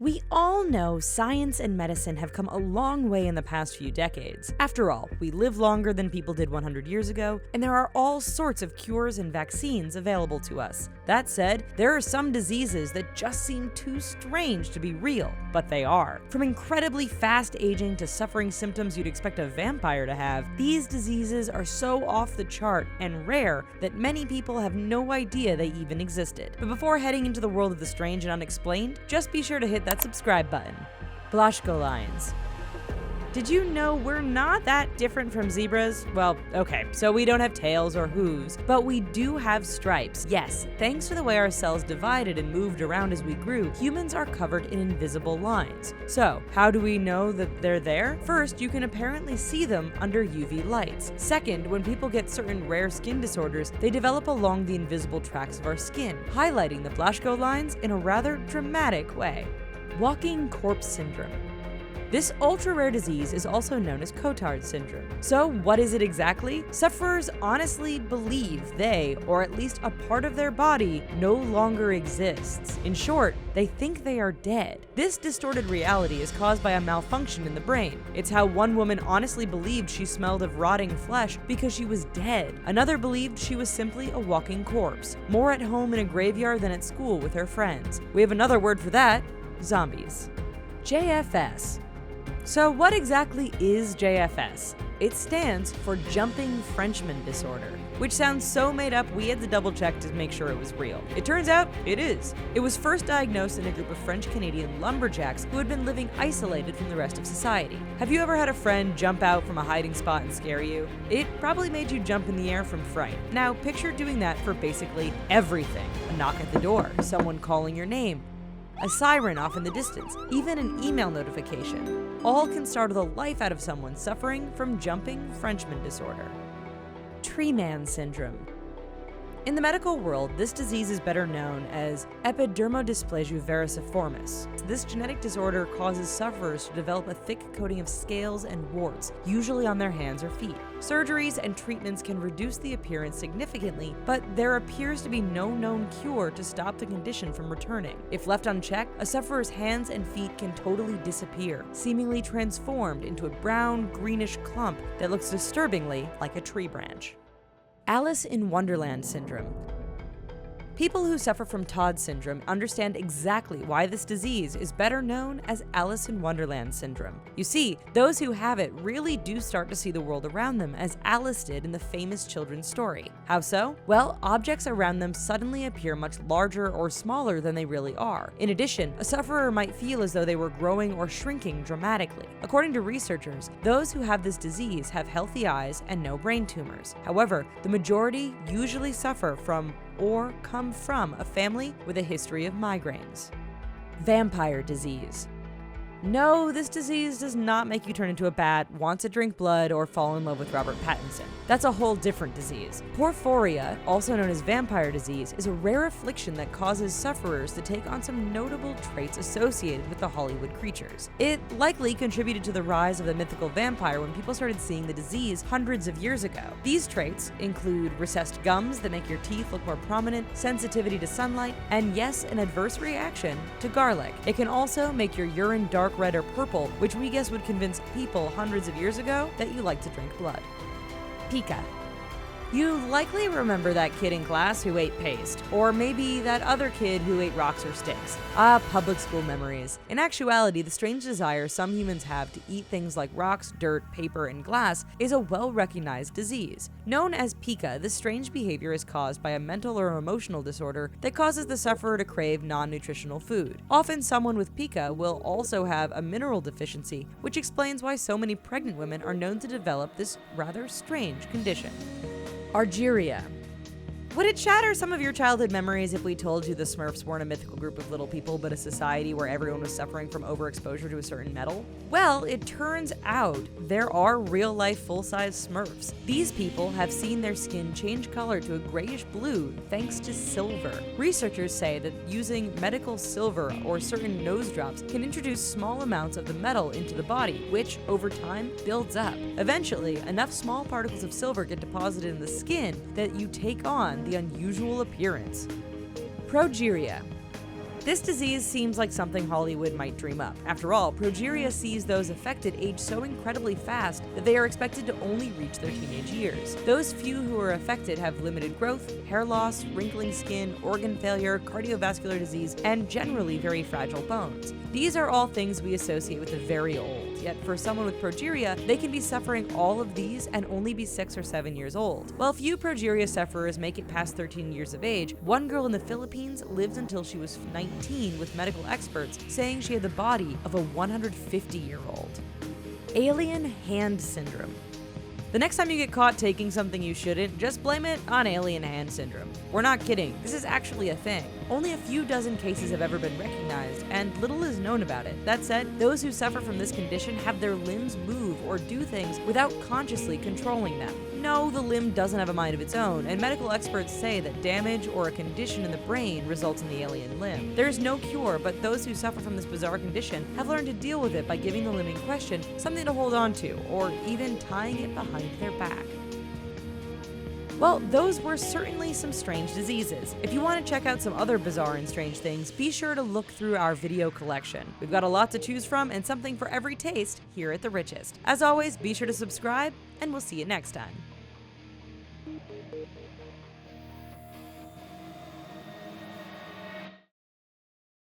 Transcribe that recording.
We all know science and medicine have come a long way in the past few decades. After all, we live longer than people did 100 years ago, and there are all sorts of cures and vaccines available to us. That said, there are some diseases that just seem too strange to be real, but they are. From incredibly fast aging to suffering symptoms you'd expect a vampire to have, these diseases are so off the chart and rare that many people have no idea they even existed. But before heading into the world of the strange and unexplained, just be sure to hit that subscribe button. BLASCHKO lions. Did you know we're not that different from zebras? Well, okay, so we don't have tails or hooves, but we do have stripes. Yes, thanks to the way our cells divided and moved around as we grew, humans are covered in invisible lines. So, how do we know that they're there? First, you can apparently see them under UV lights. Second, when people get certain rare skin disorders, they develop along the invisible tracts of our skin, highlighting the BLASCHKO lines in a rather dramatic way. Walking corpse syndrome. This ultra-rare disease is also known as Cotard syndrome. So what is it exactly? Sufferers honestly believe they, or at least a part of their body, no longer exists. In short, they think they are dead. This distorted reality is caused by a malfunction in the brain. It's how one woman honestly believed she smelled of rotting flesh because she was dead. Another believed she was simply a walking corpse, more at home in a graveyard than at school with her friends. We have another word for that: zombies. JFS. So what exactly is JFS? It stands for Jumping Frenchman Disorder, which sounds so made up we had to double check to make sure it was real. It turns out it is. It was first diagnosed in a group of French-Canadian lumberjacks who had been living isolated from the rest of society. Have you ever had a friend jump out from a hiding spot and scare you? It probably made you jump in the air from fright. Now picture doing that for basically everything. A knock at the door, someone calling your name, a siren off in the distance, even an email notification. All can startle the life out of someone suffering from Jumping Frenchman disorder. Tree man syndrome. In the medical world, this disease is better known as epidermodysplasia vericiformis. This genetic disorder causes sufferers to develop a thick coating of scales and warts, usually on their hands or feet. Surgeries and treatments can reduce the appearance significantly, but there appears to be no known cure to stop the condition from returning. If left unchecked, a sufferer's hands and feet can totally disappear, seemingly transformed into a brown, greenish clump that looks disturbingly like a tree branch. Alice in Wonderland syndrome. People who suffer from Todd syndrome understand exactly why this disease is better known as Alice in Wonderland syndrome. You see, those who have it really do start to see the world around them as Alice did in the famous children's story. How so? Well, objects around them suddenly appear much larger or smaller than they really are. In addition, a sufferer might feel as though they were growing or shrinking dramatically. According to researchers, those who have this disease have healthy eyes and no brain tumors. However, the majority usually suffer from or come from a family with a history of migraines. Vampire disease. No, this disease does not make you turn into a bat, want to drink blood, or fall in love with Robert Pattinson. That's a whole different disease. Porphyria, also known as vampire disease, is a rare affliction that causes sufferers to take on some notable traits associated with the Hollywood creatures. It likely contributed to the rise of the mythical vampire when people started seeing the disease hundreds of years ago. These traits include recessed gums that make your teeth look more prominent, sensitivity to sunlight, and yes, an adverse reaction to garlic. It can also make your urine dark red or purple, which we guess would convince people hundreds of years ago that you like to drink blood. Pica. You likely remember that kid in class who ate paste, or maybe that other kid who ate rocks or sticks. Public school memories. In actuality, the strange desire some humans have to eat things like rocks, dirt, paper, and glass is a well-recognized disease. Known as pica, this strange behavior is caused by a mental or emotional disorder that causes the sufferer to crave non-nutritional food. Often someone with pica will also have a mineral deficiency, which explains why so many pregnant women are known to develop this rather strange condition. ARGYRIA. Would it shatter some of your childhood memories if we told you the Smurfs weren't a mythical group of little people, but a society where everyone was suffering from overexposure to a certain metal? Well, it turns out there are real-life full-size Smurfs. These people have seen their skin change color to a grayish blue thanks to silver. Researchers say that using medical silver or certain nose drops can introduce small amounts of the metal into the body, which, over time, builds up. Eventually, enough small particles of silver get deposited in the skin that you take on the unusual appearance. Progeria. This disease seems like something Hollywood might dream up. After all, progeria sees those affected age so incredibly fast that they are expected to only reach their teenage years. Those few who are affected have limited growth, hair loss, wrinkling skin, organ failure, cardiovascular disease, and generally very fragile bones. These are all things we associate with the very old, yet for someone with progeria, they can be suffering all of these and only be 6 or 7 years old. While few progeria sufferers make it past 13 years of age, one girl in the Philippines lived until she was 19, with medical experts saying she had the body of a 150-year-old. Alien hand syndrome. The next time you get caught taking something you shouldn't, just blame it on alien hand syndrome. We're not kidding, this is actually a thing. Only a few dozen cases have ever been recognized, and little is known about it. That said, those who suffer from this condition have their limbs move or do things without consciously controlling them. No, the limb doesn't have a mind of its own, and medical experts say that damage or a condition in the brain results in the alien limb. There is no cure, but those who suffer from this bizarre condition have learned to deal with it by giving the limb in question something to hold on to, or even tying it behind their back. Well, those were certainly some strange diseases. If you want to check out some other bizarre and strange things, be sure to look through our video collection. We've got a lot to choose from and something for every taste here at The Richest. As always, be sure to subscribe, and we'll see you next time.